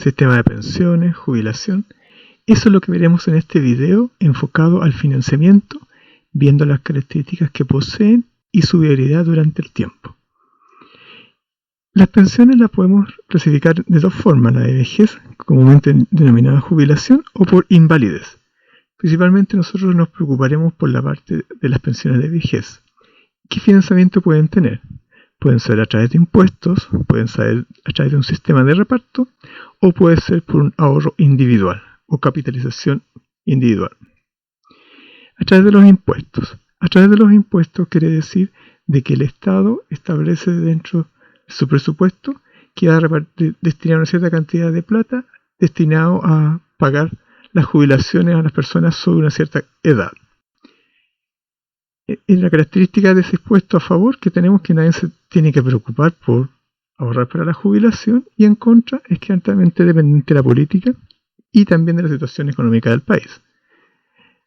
sistema de pensiones, jubilación. Eso es lo que veremos en este video enfocado al financiamiento, viendo las características que poseen y su viabilidad durante el tiempo. Las pensiones las podemos clasificar de dos formas, la de vejez, comúnmente denominada jubilación, o por invalidez. Principalmente nosotros nos preocuparemos por la parte de las pensiones de vejez. ¿Qué financiamiento pueden tener? Pueden ser a través de impuestos, pueden ser a través de un sistema de reparto, o puede ser por un ahorro individual o capitalización individual. A través de los impuestos. A través de los impuestos quiere decir de que el Estado establece dentro de su presupuesto que va a destinar una cierta cantidad de plata destinado a pagar las jubilaciones a las personas sobre una cierta edad. Es la característica de ese impuesto a favor que tenemos, que nadie se tiene que preocupar por ahorrar para la jubilación, y en contra es que es altamente dependiente de la política y también de la situación económica del país.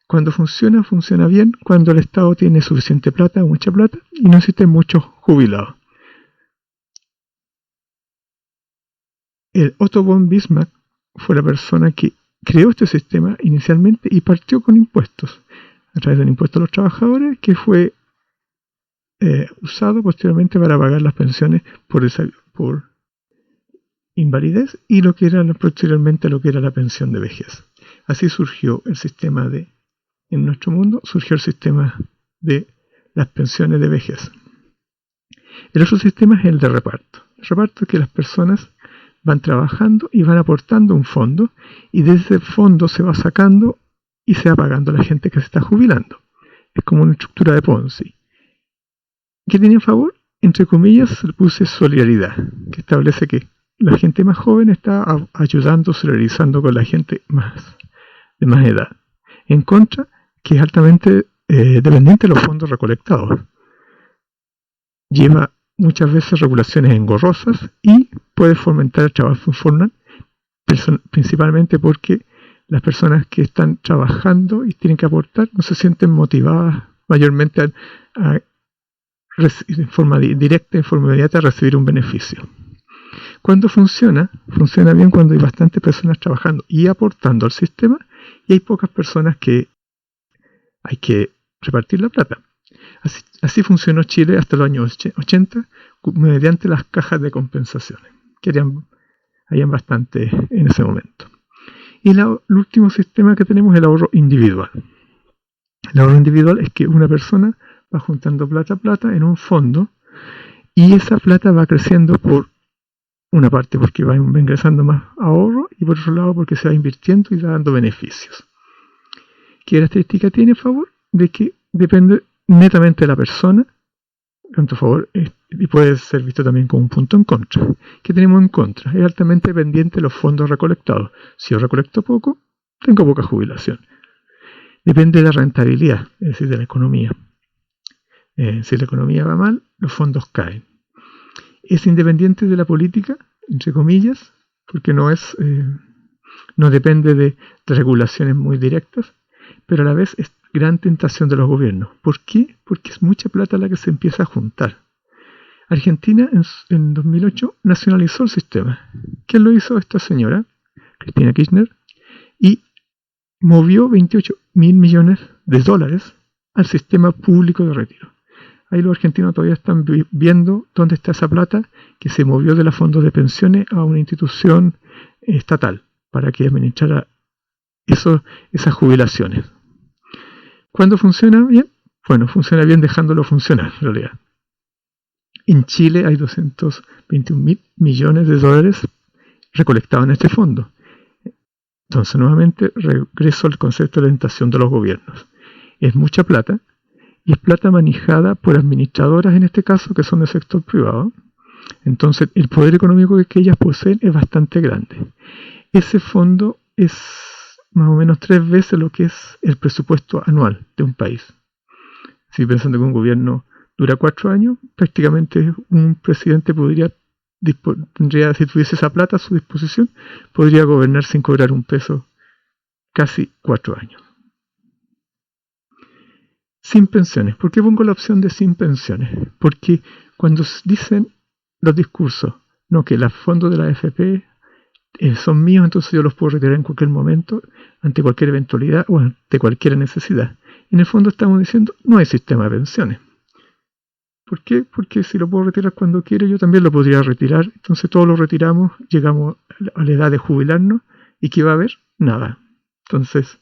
Cuando funciona, funciona bien cuando el Estado tiene suficiente plata, mucha plata, y no existen muchos jubilados. El Otto von Bismarck fue la persona que creó este sistema inicialmente y partió con impuestos, a través del impuesto a los trabajadores, que fue usado posteriormente para pagar las pensiones por invalidez y lo que era posteriormente lo que era la pensión de vejez. Así surgió el sistema en nuestro mundo surgió el sistema de las pensiones de vejez. El otro sistema es el de reparto. El reparto es que las personas van trabajando y van aportando un fondo, y de ese fondo se va sacando y se va pagando a la gente que se está jubilando. Es como una estructura de Ponzi. ¿Qué tiene a favor? Entre comillas, le puse solidaridad, que establece que la gente más joven está ayudando, solidarizando con la gente de más edad. En contra, que es altamente dependiente de los fondos recolectados. Lleva muchas veces regulaciones engorrosas y puede fomentar el trabajo informal, principalmente porque las personas que están trabajando y tienen que aportar no se sienten motivadas mayormente a recibir en forma directa, en forma inmediata, a recibir un beneficio. Cuando funciona bien cuando hay bastantes personas trabajando y aportando al sistema, y hay pocas personas que hay que repartir la plata. Así funcionó Chile hasta los años 80 mediante las cajas de compensaciones, que habían bastante en ese momento. Y el último sistema que tenemos es el ahorro individual. El ahorro individual es que una persona va juntando plata en un fondo, y esa plata va creciendo por una parte porque va ingresando más ahorro, y por otro lado porque se va invirtiendo y va dando beneficios. ¿Qué característica tiene a favor? De que depende netamente de la persona, tanto a favor, y puede ser visto también como un punto en contra. ¿Qué tenemos en contra? Es altamente dependiente de los fondos recolectados. Si yo recolecto poco, tengo poca jubilación. Depende de la rentabilidad, es decir, de la economía. Si la economía va mal, los fondos caen. Es independiente de la política, entre comillas, porque no depende de regulaciones muy directas, pero a la vez es gran tentación de los gobiernos. ¿Por qué? Porque es mucha plata la que se empieza a juntar. Argentina en 2008 nacionalizó el sistema. ¿Quién lo hizo? Esta señora, Cristina Kirchner, y movió 28.000 millones de dólares al sistema público de retiro. Ahí los argentinos todavía están viendo dónde está esa plata que se movió de los fondos de pensiones a una institución estatal para que administrara esas jubilaciones. ¿Cuándo funciona bien? Bueno, funciona bien dejándolo funcionar, en realidad. En Chile hay 221.000 millones de dólares recolectados en este fondo. Entonces, nuevamente, regreso al concepto de tentación de los gobiernos. Es mucha plata, y es plata manejada por administradoras, en este caso, que son del sector privado. Entonces, el poder económico que ellas poseen es bastante grande. Ese fondo es más o menos 3 veces lo que es el presupuesto anual de un país. Si pensando que un gobierno dura 4 años, prácticamente un presidente tendría, si tuviese esa plata a su disposición, podría gobernar sin cobrar un peso casi 4 años. Sin pensiones. ¿Por qué pongo la opción de sin pensiones? Porque cuando dicen los discursos, no, que los fondos de la AFP son míos, entonces yo los puedo retirar en cualquier momento, ante cualquier eventualidad o ante cualquier necesidad. En el fondo estamos diciendo, no hay sistema de pensiones. ¿Por qué? Porque si lo puedo retirar cuando quiera, yo también lo podría retirar. Entonces todos lo retiramos, llegamos a la edad de jubilarnos, ¿y qué va a haber? Nada. Entonces,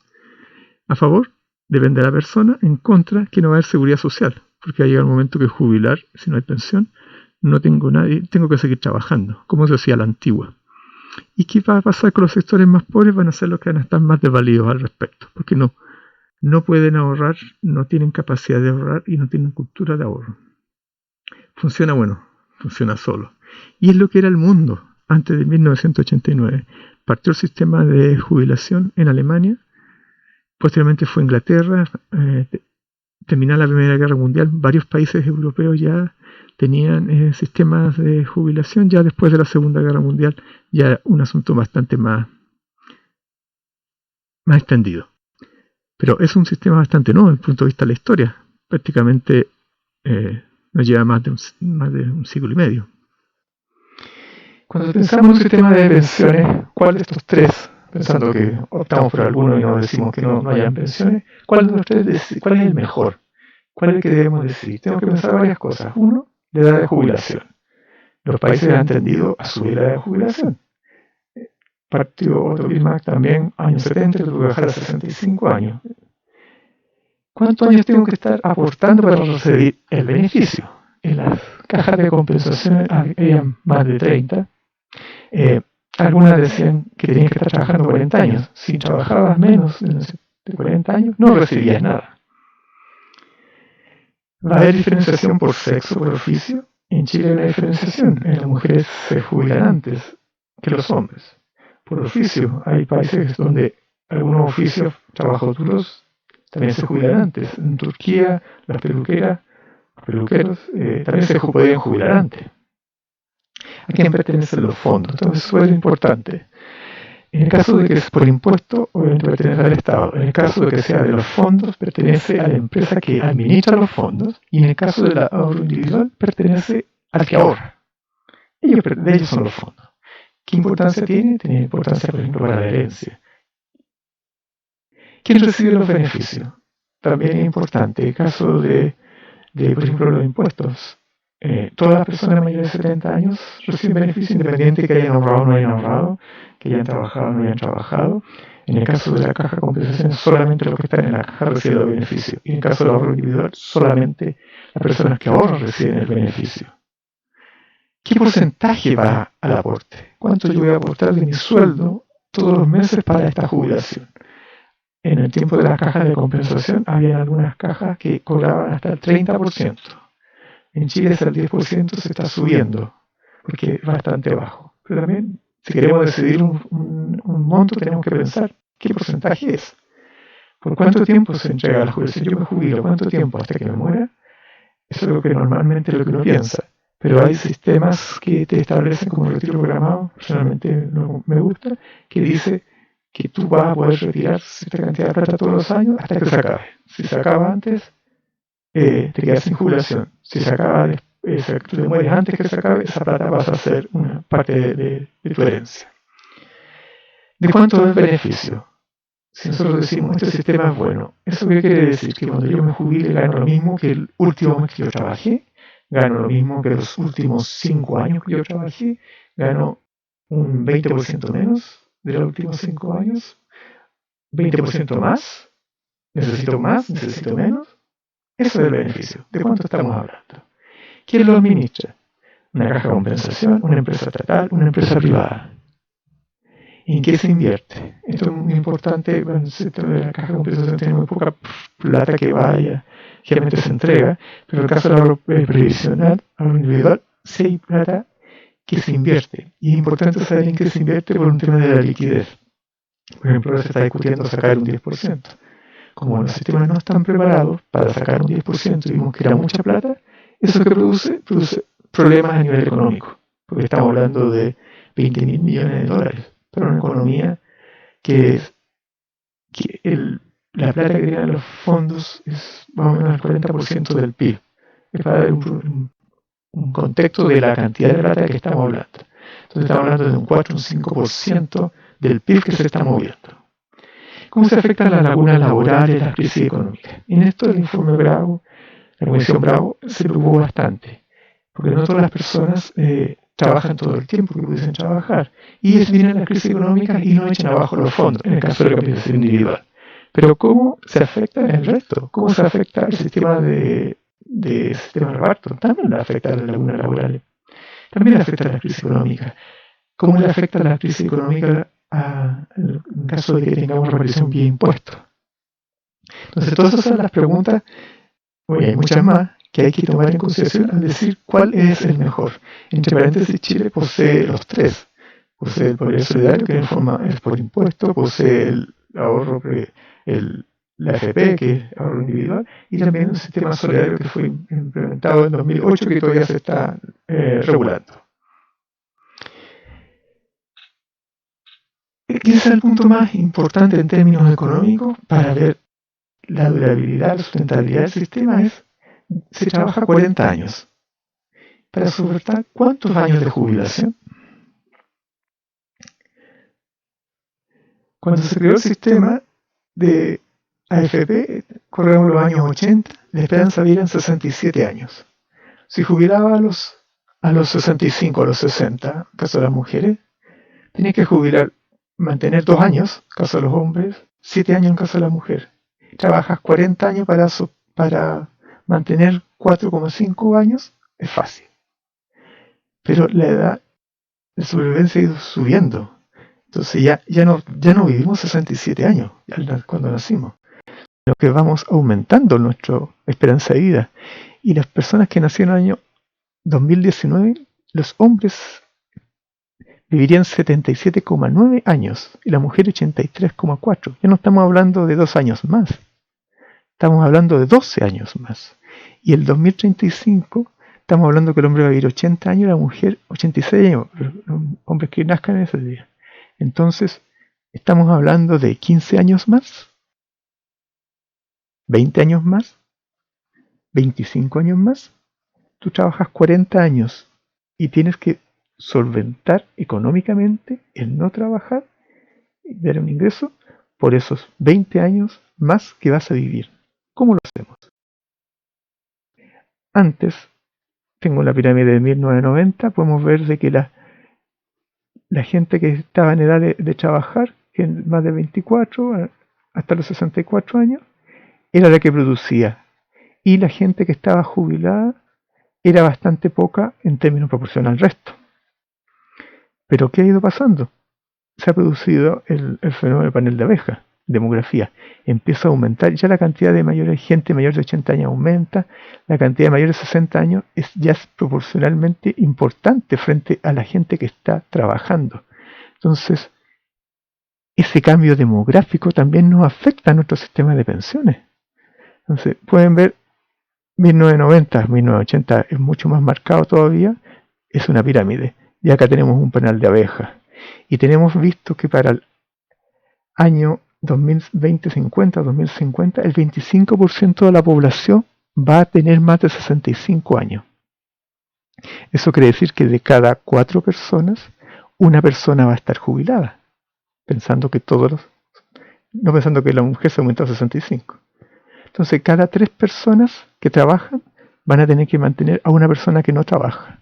a favor, depende de la persona; en contra, que no va a haber seguridad social, porque va a llegar un momento que jubilar, si no hay pensión, no tengo nadie, tengo que seguir trabajando, como se hacía a la antigua. ¿Y qué va a pasar con los sectores más pobres? Van a ser los que van a estar más desvalidos al respecto, porque no pueden ahorrar, no tienen capacidad de ahorrar y no tienen cultura de ahorro. Funciona funciona solo. Y es lo que era el mundo antes de 1989. Partió el sistema de jubilación en Alemania, posteriormente fue Inglaterra, terminada la Primera Guerra Mundial, varios países europeos ya tenían sistemas de jubilación. Ya después de la Segunda Guerra Mundial ya era un asunto bastante más extendido. Pero es un sistema bastante nuevo desde el punto de vista de la historia. Prácticamente nos lleva más de un siglo y medio. Cuando pensamos en un sistema de pensiones, ¿cuál de estos tres, pensando que optamos por alguno y no decimos que no hayan pensiones, cuál de los tres, cuál es el mejor? ¿Cuál es el que debemos decidir? Tenemos que pensar varias cosas. Uno, la edad de jubilación. Los países han tendido a subir la edad de jubilación. Partió Otto Bismarck también, años 70, tuvo que bajar a 65 años. ¿Cuántos años tengo que estar aportando para recibir el beneficio? En las cajas de compensación había más de 30. Algunas decían que tenías que estar trabajando 40 años. Si trabajabas menos de 40 años, no recibías nada. ¿Va a haber diferenciación por sexo, por oficio? En Chile hay una diferenciación. Las mujeres se jubilan antes que los hombres. Por oficio, hay países donde algunos oficios, trabajos duros, también se jubilan antes. En Turquía, las peluqueros también se podían jubilar antes. ¿A quién pertenecen los fondos? Entonces, eso es importante. En el caso de que es por impuesto, obviamente pertenece al Estado. En el caso de que sea de los fondos, pertenece a la empresa que administra los fondos. Y en el caso del ahorro individual, pertenece al que ahorra. De ellos son los fondos. ¿Qué importancia tiene? Tiene importancia, por ejemplo, para la herencia. ¿Quién recibe los beneficios? También es importante. En el caso de por ejemplo, los impuestos. Todas las personas mayores de 70 años reciben beneficios independiente de que hayan ahorrado o no hayan ahorrado, que hayan trabajado o no hayan trabajado. En el caso de la caja de compensación, solamente los que están en la caja reciben los beneficios. Y en el caso del ahorro individual, solamente las personas que ahorran reciben el beneficio. ¿Qué porcentaje va al aporte? ¿Cuánto yo voy a aportar de mi sueldo todos los meses para esta jubilación? En el tiempo de las cajas de compensación, había algunas cajas que cobraban hasta el 30%. En Chile ese 10% se está subiendo, porque es bastante bajo. Pero también, si queremos decidir un monto, tenemos que pensar qué porcentaje es. ¿Por cuánto tiempo se entrega la jubilación? Yo me jubilo, ¿cuánto tiempo hasta que me muera? Eso es lo que normalmente es lo que uno piensa. Pero hay sistemas que te establecen como retiro programado, personalmente no me gusta, que dice que tú vas a poder retirar cierta cantidad de plata todos los años hasta que se acabe. Si se acaba antes, te quedas sin jubilación. Si se acaba, tú te mueres antes que se acabe, esa plata pasa a ser una parte de tu herencia. ¿De cuánto es el beneficio? Si nosotros decimos, este sistema es bueno, ¿eso qué quiere decir? Que cuando yo me jubile gano lo mismo que el último mes que yo trabajé, gano lo mismo que los últimos 5 años que yo trabajé, gano un 20% menos de los últimos 5 años, 20% más, necesito menos. Eso es el beneficio. ¿De cuánto estamos hablando? ¿Quién lo administra? Una caja de compensación, una empresa estatal, una empresa privada. ¿En qué se invierte? Esto es muy importante. Cuando se trata de la caja de compensación tiene muy poca plata que vaya, generalmente se entrega, pero en el caso del ahorro previsional, ahorro individual, sí hay plata que se invierte. Y es importante saber en qué se invierte por un tema de la liquidez. Por ejemplo, ahora se está discutiendo sacar un 10%. Como los sistemas no están preparados para sacar un 10% y vimos que era mucha plata, eso que produce problemas a nivel económico, porque estamos hablando de 20.000 millones de dólares, pero una economía que la plata que tienen los fondos es más o menos el 40% del PIB. Es para dar un contexto de la cantidad de plata que estamos hablando. Entonces estamos hablando de un 4 o un 5% del PIB que se está moviendo. ¿Cómo se afectan las lagunas laborales, las crisis económicas? En esto el informe Bravo, la Comisión Bravo, se preocupó bastante, porque no todas las personas trabajan todo el tiempo que pudiesen trabajar, y vienen las crisis económicas y no echan abajo los fondos, en el caso de la capitalización individual. Pero ¿cómo se afecta en el resto? ¿Cómo se afecta el sistema de sistema de reparto? También le afecta a las lagunas laborales. También le afecta a la crisis económica. ¿Cómo le afecta a la crisis económica en caso de que tengamos repartición vía impuestos? Entonces, todas esas son las preguntas, y hay muchas más, que hay que tomar en consideración al decir cuál es el mejor. Entre paréntesis, Chile posee los tres. Posee el poder solidario, que en forma es por impuesto, posee el ahorro, la AFP, que es ahorro individual, y también un sistema solidario que fue implementado en 2008, que todavía se está regulando. Ese es el punto más importante en términos económicos para ver la durabilidad, la sustentabilidad del sistema. Se trabaja 40 años. Para soportar ¿cuántos años de jubilación? Cuando se creó el sistema de AFP, corremos los años 80, la esperanza de vida en 67 años. Si jubilaba a los 65, a los 60, en caso de las mujeres, tenía que jubilar, mantener 2 años, en caso de los hombres, 7 años en caso de la mujer. Trabajas 40 años para mantener 4,5 años, es fácil. Pero la edad de supervivencia ha ido subiendo. Entonces ya no vivimos 67 años cuando nacimos, sino que vamos aumentando nuestra esperanza de vida. Y las personas que nacieron en el año 2019, los hombres vivirían 77,9 años y la mujer 83,4. Ya no estamos hablando de 2 años más, estamos hablando de 12 años más. Y el 2035 estamos hablando que el hombre va a vivir 80 años y la mujer 86 años, los hombres que nazcan en ese día. Entonces, estamos hablando de 15 años más, 20 años más, 25 años más. Tú trabajas 40 años y tienes que solventar económicamente el no trabajar y dar un ingreso por esos 20 años más que vas a vivir. ¿Cómo lo hacemos? Antes, tengo la pirámide de 1990, podemos ver de que la gente que estaba en edad de trabajar, que más de 24 hasta los 64 años, era la que producía. Y la gente que estaba jubilada era bastante poca en términos proporcionales al resto. Pero ¿qué ha ido pasando? Se ha producido el fenómeno del panel de abejas, demografía. Empieza a aumentar, ya la cantidad de gente mayor de 80 años aumenta, la cantidad de mayores de 60 años ya es proporcionalmente importante frente a la gente que está trabajando. Entonces, ese cambio demográfico también nos afecta a nuestro sistema de pensiones. Entonces, pueden ver, 1990, 1980 es mucho más marcado todavía, es una pirámide. Y acá tenemos un panel de abejas. Y tenemos visto que para el año 2050, 2050, el 25% de la población va a tener más de 65 años. Eso quiere decir que de cada 4 personas, una persona va a estar jubilada. Pensando que no pensando que la mujer se aumenta a 65. Entonces, cada 3 personas que trabajan van a tener que mantener a una persona que no trabaja.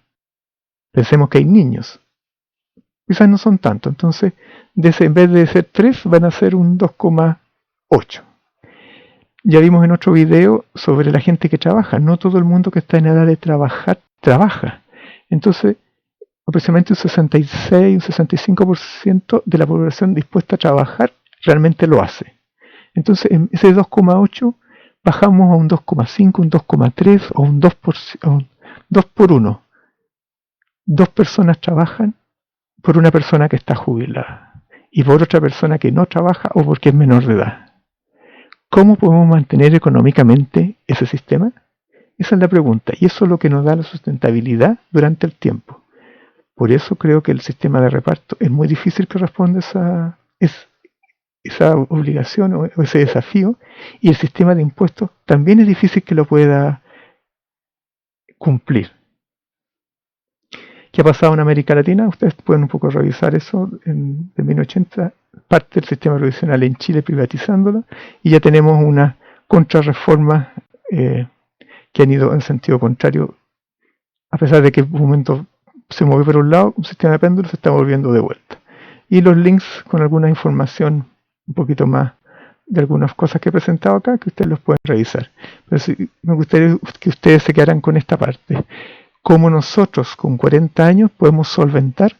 Pensemos que hay niños. Quizás no son tantos. Entonces, en vez de ser 3, van a ser un 2,8. Ya vimos en otro video sobre la gente que trabaja. No todo el mundo que está en edad de trabajar, trabaja. Entonces, aproximadamente un 66, un 65% de la población dispuesta a trabajar realmente lo hace. Entonces, en ese 2,8 bajamos a un 2,5, un 2,3 o un 2 por 1. 2 personas trabajan por una persona que está jubilada y por otra persona que no trabaja o porque es menor de edad. ¿Cómo podemos mantener económicamente ese sistema? Esa es la pregunta, y eso es lo que nos da la sustentabilidad durante el tiempo. Por eso creo que el sistema de reparto es muy difícil que responda esa obligación o ese desafío, y el sistema de impuestos también es difícil que lo pueda cumplir. ¿Qué ha pasado en América Latina? Ustedes pueden un poco revisar eso de 1980, parte del sistema previsional en Chile privatizándola, y ya tenemos una contrarreforma que han ido en sentido contrario, a pesar de que en un momento se movió por un lado, un sistema de péndulo se está volviendo de vuelta. Y los links con alguna información un poquito más de algunas cosas que he presentado acá, que ustedes los pueden revisar. Pero sí, me gustaría que ustedes se quedaran con esta parte. Cómo nosotros con 40 años podemos solventar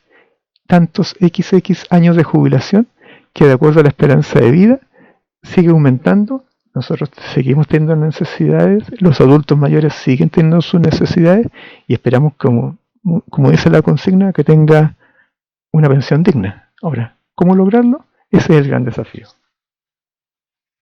tantos XX años de jubilación que de acuerdo a la esperanza de vida sigue aumentando. Nosotros seguimos teniendo necesidades, los adultos mayores siguen teniendo sus necesidades y esperamos, como dice la consigna, que tenga una pensión digna. Ahora, ¿cómo lograrlo? Ese es el gran desafío.